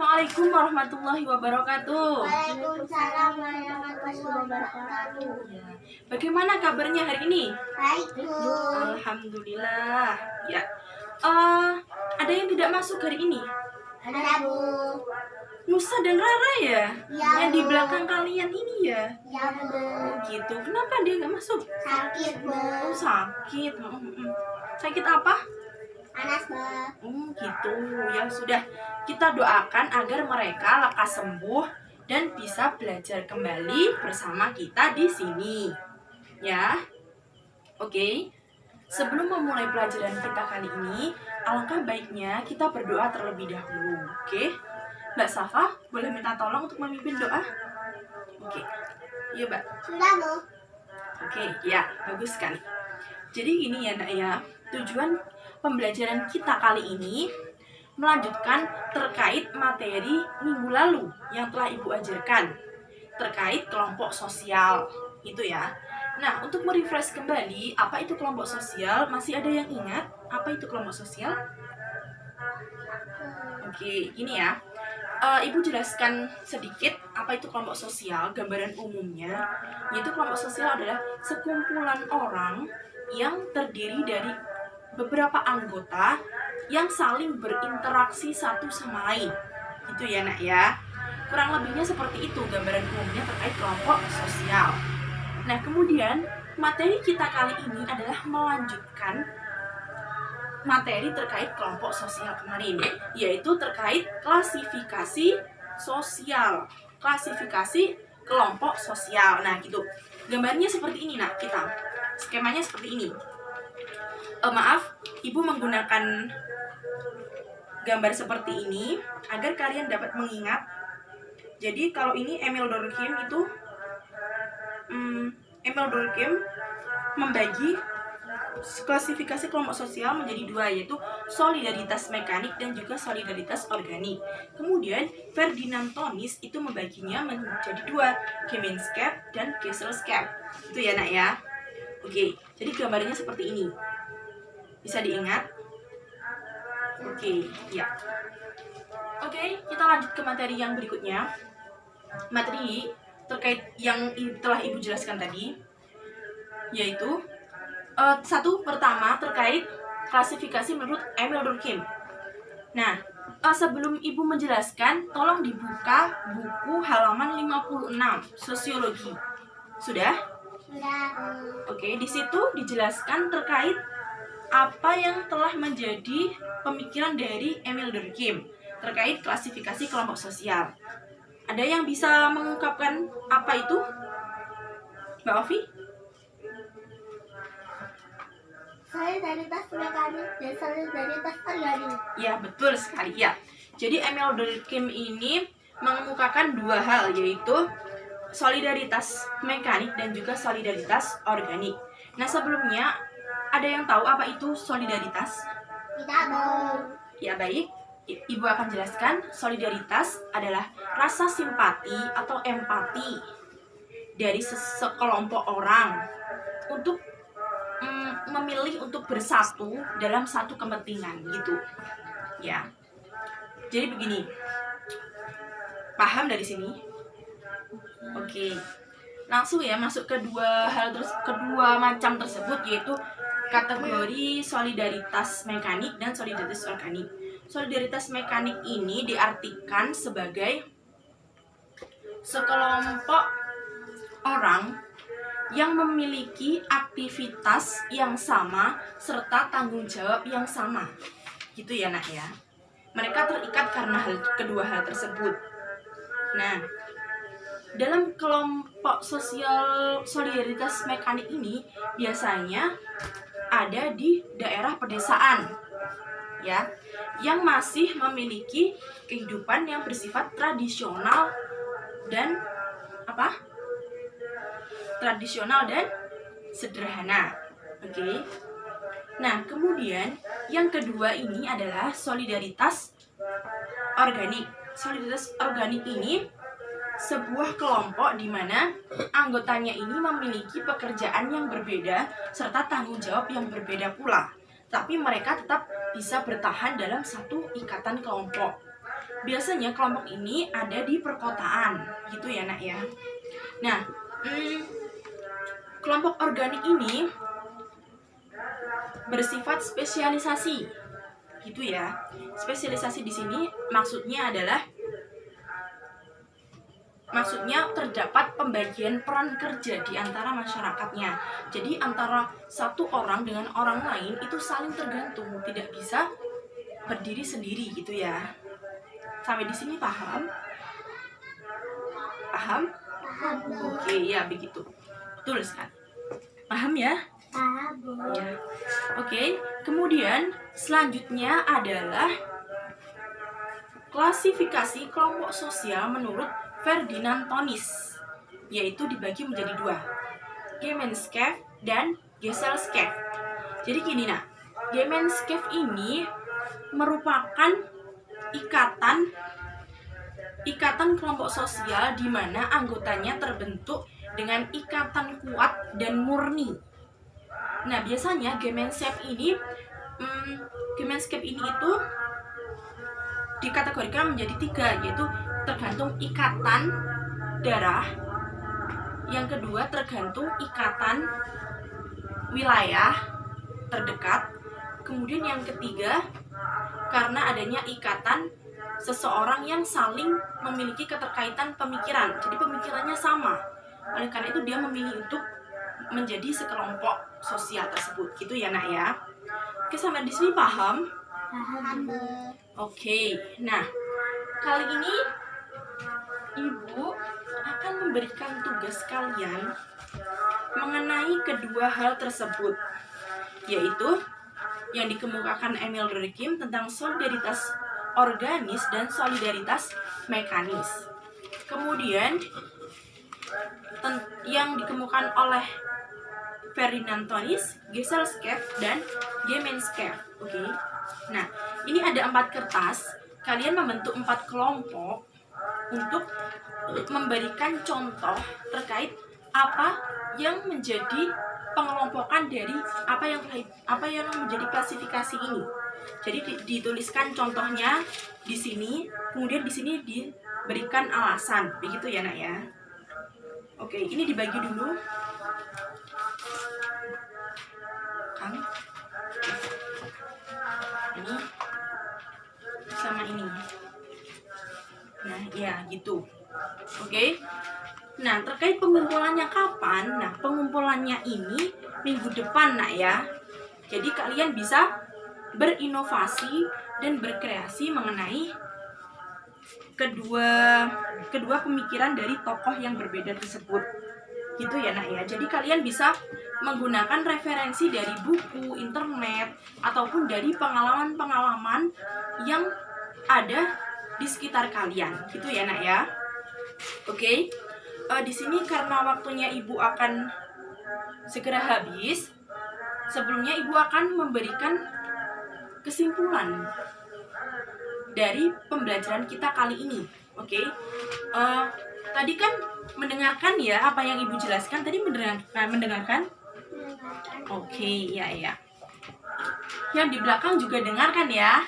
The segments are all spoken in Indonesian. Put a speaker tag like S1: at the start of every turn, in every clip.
S1: Assalamualaikum warahmatullahi wabarakatuh.
S2: Waalaikumsalam warahmatullahi wabarakatuh.
S1: Ya. Bagaimana kabarnya hari ini?
S2: Baik, Bu.
S1: Alhamdulillah. Ya. Ada yang tidak masuk hari ini?
S2: Ada, Bu.
S1: Nusa dan Rara ya?
S2: Ya,
S1: Yang di
S2: Bu.
S1: belakang kalian ini ya?
S2: Ya, Bu.
S1: Oh gitu. Kenapa dia nggak masuk?
S2: Sakit, Bu.
S1: Oh sakit. Sakit apa?
S2: Panas, Bu.
S1: Gitu. Ya sudah. Kita doakan agar mereka lekas sembuh dan bisa belajar kembali bersama kita di sini. Ya. Oke. Sebelum memulai pelajaran kita kali ini, alangkah baiknya kita berdoa terlebih dahulu. Oke? Mbak Safa, boleh minta tolong untuk memimpin doa? Oke. Iya, Mbak.
S2: Sudah, Bu.
S1: Oke, ya, bagus sekali. Jadi gini ya, Nak ya. Tujuan pembelajaran kita kali ini melanjutkan terkait materi minggu lalu yang telah Ibu ajarkan terkait kelompok sosial. Itu ya. Nah, untuk merefresh kembali apa itu kelompok sosial, masih ada yang ingat apa itu kelompok sosial? Oke, ini ya. Ibu jelaskan sedikit apa itu kelompok sosial, gambaran umumnya. Yaitu kelompok sosial adalah sekumpulan orang yang terdiri dari beberapa anggota yang saling berinteraksi satu sama lain. Itu ya, Nak ya. Kurang lebihnya seperti itu gambaran umumnya terkait kelompok sosial. Nah, kemudian materi kita kali ini adalah melanjutkan materi terkait kelompok sosial kemarin, yaitu terkait klasifikasi sosial. Klasifikasi kelompok sosial. Nah, gitu. Gambarnya seperti ini, Nak, kita. Skemanya seperti ini. Maaf, Ibu menggunakan gambar seperti ini agar kalian dapat mengingat. Jadi kalau ini Emil Durkheim itu Emil Durkheim membagi klasifikasi kelompok sosial menjadi dua, yaitu solidaritas mekanik dan juga solidaritas organik. Kemudian Ferdinand Tönnies itu membaginya menjadi dua, Gemeinschaft dan Gesellschaft. Itu ya, Nak ya. Oke, jadi gambarnya seperti ini. Bisa diingat? Oke, ya. Oke, kita lanjut ke materi yang berikutnya. Materi terkait yang telah Ibu jelaskan tadi, yaitu satu pertama terkait klasifikasi menurut Emil Durkheim. Nah, sebelum Ibu menjelaskan, tolong dibuka buku halaman 56, Sosiologi. Sudah?
S2: Sudah, Bu.
S1: Oke, di situ dijelaskan terkait apa yang telah menjadi pemikiran dari Emil Durkheim terkait klasifikasi kelompok sosial. Ada yang bisa mengungkapkan apa itu? Mbak Ovi?
S2: Solidaritas mekanik dan solidaritas organik.
S1: Ya, betul sekali ya. Jadi Emil Durkheim ini mengemukakan dua hal, yaitu solidaritas mekanik dan juga solidaritas organik. Nah, sebelumnya ada yang tahu apa itu solidaritas?
S2: Tidak, Bu.
S1: Ya, baik. Ibu akan jelaskan. Solidaritas adalah rasa simpati atau empati dari sekelompok orang untuk memilih untuk bersatu dalam satu kepentingan gitu. Ya. Jadi begini. Paham dari sini? Oke. Langsung ya masuk kedua macam tersebut, yaitu kategori solidaritas mekanik dan solidaritas organik. Solidaritas mekanik ini diartikan sebagai sekelompok orang yang memiliki aktivitas yang sama serta tanggung jawab yang sama. Gitu ya, Nak ya. Mereka terikat karena kedua hal tersebut. Nah, dalam kelompok sosial solidaritas mekanik ini biasanya ada di daerah pedesaan, ya, yang masih memiliki kehidupan yang bersifat tradisional dan sederhana. Oke. Nah, kemudian yang kedua ini adalah solidaritas organik. Solidaritas organik ini sebuah kelompok di mana anggotanya ini memiliki pekerjaan yang berbeda serta tanggung jawab yang berbeda pula. Tapi mereka tetap bisa bertahan dalam satu ikatan kelompok. biasanya kelompok ini ada di perkotaan, gitu ya nak ya. Nah, kelompok organik ini bersifat spesialisasi, gitu ya. Spesialisasi di sini maksudnya terdapat pembagian peran kerja di antara masyarakatnya. Jadi antara satu orang dengan orang lain itu saling tergantung, tidak bisa berdiri sendiri, gitu ya. Sampai di sini paham? Paham?
S2: Paham, Bu.
S1: Oke, ya begitu. Betul sekali. Paham ya?
S2: Paham, Bu.
S1: Ya. Oke, kemudian selanjutnya adalah klasifikasi kelompok sosial menurut Ferdinand Tönnies, yaitu dibagi menjadi dua, Gemeinschaft dan Gesellschaft. Jadi gini nak, Gemeinschaft ini merupakan ikatan kelompok sosial di mana anggotanya terbentuk dengan ikatan kuat dan murni. Nah, biasanya Gemeinschaft ini itu dikategorikan menjadi tiga, yaitu tergantung ikatan darah, yang kedua tergantung ikatan wilayah terdekat, kemudian yang ketiga karena adanya ikatan seseorang yang saling memiliki keterkaitan pemikiran, jadi pemikirannya sama, oleh karena itu dia memilih untuk menjadi sekelompok sosial tersebut, gitu ya nak ya. Oke, sampai di sini paham?
S2: Paham, Bu.
S1: Oke, nah kali ini Ibu akan memberikan tugas kalian mengenai kedua hal tersebut, yaitu yang dikemukakan Emil Durkheim tentang solidaritas organis dan solidaritas mekanis. Kemudian yang dikemukakan oleh Ferdinand Tönnies, Gesellschaft dan Gemeinschaft. Oke. Nah, ini ada 4 kertas. Kalian membentuk 4 kelompok untuk memberikan contoh terkait apa yang menjadi pengelompokan dari apa yang menjadi klasifikasi ini. Jadi dituliskan contohnya di sini, kemudian di sini diberikan alasan, begitu ya nak ya. Oke, ini dibagi dulu. Kan? Ini sama ini. Nah, ya gitu. Oke. Nah, terkait pengumpulannya kapan? Nah, pengumpulannya ini minggu depan, nak ya. Jadi kalian bisa berinovasi dan berkreasi mengenai kedua pemikiran dari tokoh yang berbeda tersebut. Gitu ya, nak ya. Jadi kalian bisa menggunakan referensi dari buku, internet, ataupun dari pengalaman-pengalaman yang ada di sekitar kalian, gitu ya nak ya. Oke, di sini karena waktunya Ibu akan segera habis, sebelumnya Ibu akan memberikan kesimpulan dari pembelajaran kita kali ini. Oke, tadi kan mendengarkan ya apa yang Ibu jelaskan tadi, mendengarkan? Oke, ya. Yang di belakang juga dengarkan ya.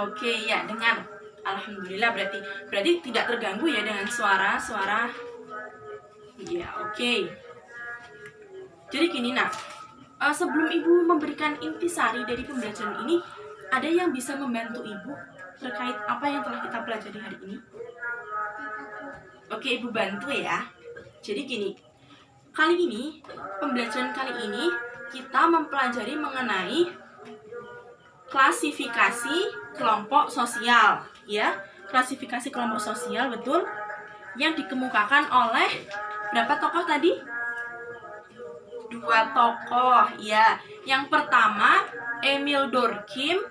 S1: Oke, ya dengar. Alhamdulillah, berarti tidak terganggu ya dengan suara. Ya, oke. Jadi gini nak, sebelum Ibu memberikan intisari dari pembelajaran ini, ada yang bisa membantu Ibu terkait apa yang telah kita pelajari hari ini? Oke, Ibu bantu ya. Jadi gini, pembelajaran kali ini kita mempelajari mengenai klasifikasi kelompok sosial, ya. Klasifikasi kelompok sosial, betul. Yang dikemukakan oleh berapa tokoh tadi? 2 tokoh, ya. Yang pertama Emil Durkheim,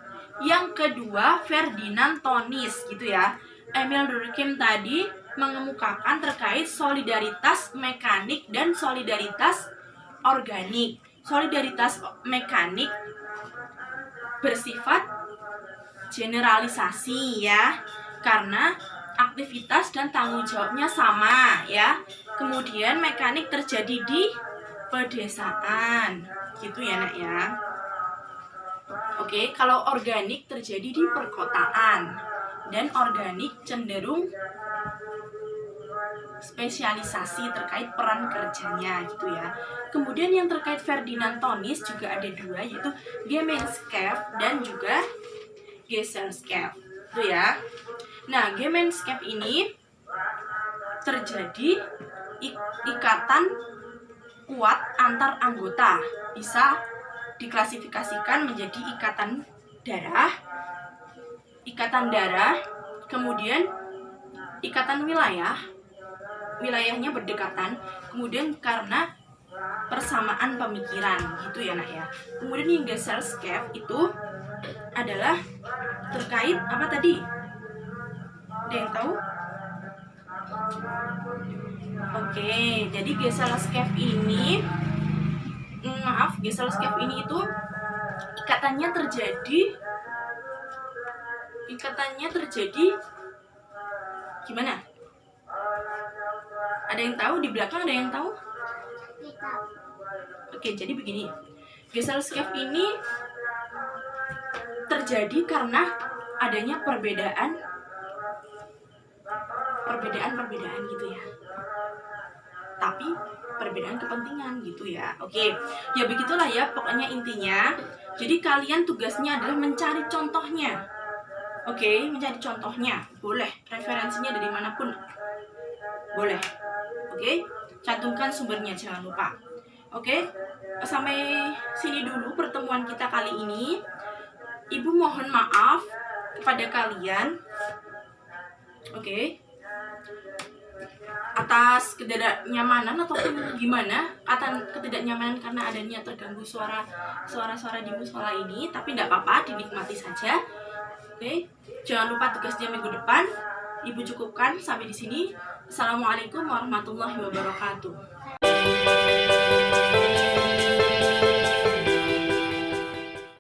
S1: yang kedua Ferdinand Tönnies, gitu ya. Emil Durkheim tadi mengemukakan terkait solidaritas mekanik dan solidaritas organik. Solidaritas mekanik bersifat generalisasi ya, karena aktivitas dan tanggung jawabnya sama ya. Kemudian mekanik terjadi di pedesaan, gitu ya nak ya. Oke, kalau organik terjadi di perkotaan. dan organik cenderung spesialisasi terkait peran kerjanya gitu ya. Kemudian yang terkait Ferdinand-Tonis juga ada dua, yaitu Gemeinschaft dan juga Gesellschaft itu ya. Nah, Gemeinschaft ini terjadi ikatan kuat antar anggota, bisa diklasifikasikan menjadi ikatan darah, kemudian ikatan wilayahnya berdekatan, kemudian karena persamaan pemikiran gitu ya nak ya. Kemudian yang Gesellschaft itu adalah terkait apa tadi? Ada yang tahu? Oke, jadi Gesellschaft ini itu ikatannya terjadi gimana? Ada yang tahu? Di belakang ada yang tahu? Oke, jadi begini. Gesellschaft ini terjadi karena adanya perbedaan gitu ya. Tapi perbedaan kepentingan gitu ya. Oke, ya begitulah ya pokoknya intinya. Jadi kalian tugasnya adalah mencari contohnya. Oke, mencari contohnya. Boleh, referensinya dari manapun. Boleh. Oke, cantumkan sumbernya jangan lupa. Oke, sampai sini dulu pertemuan kita kali ini. Ibu mohon maaf kepada kalian. Oke. Atas ketidaknyamanan ataupun gimana, ketidaknyamanan karena adanya terganggu suara-suara di musola ini, tapi tidak apa-apa, dinikmati saja. Oke, jangan lupa tugasnya minggu depan. Ibu cukupkan sampai di sini. Assalamualaikum warahmatullahi wabarakatuh.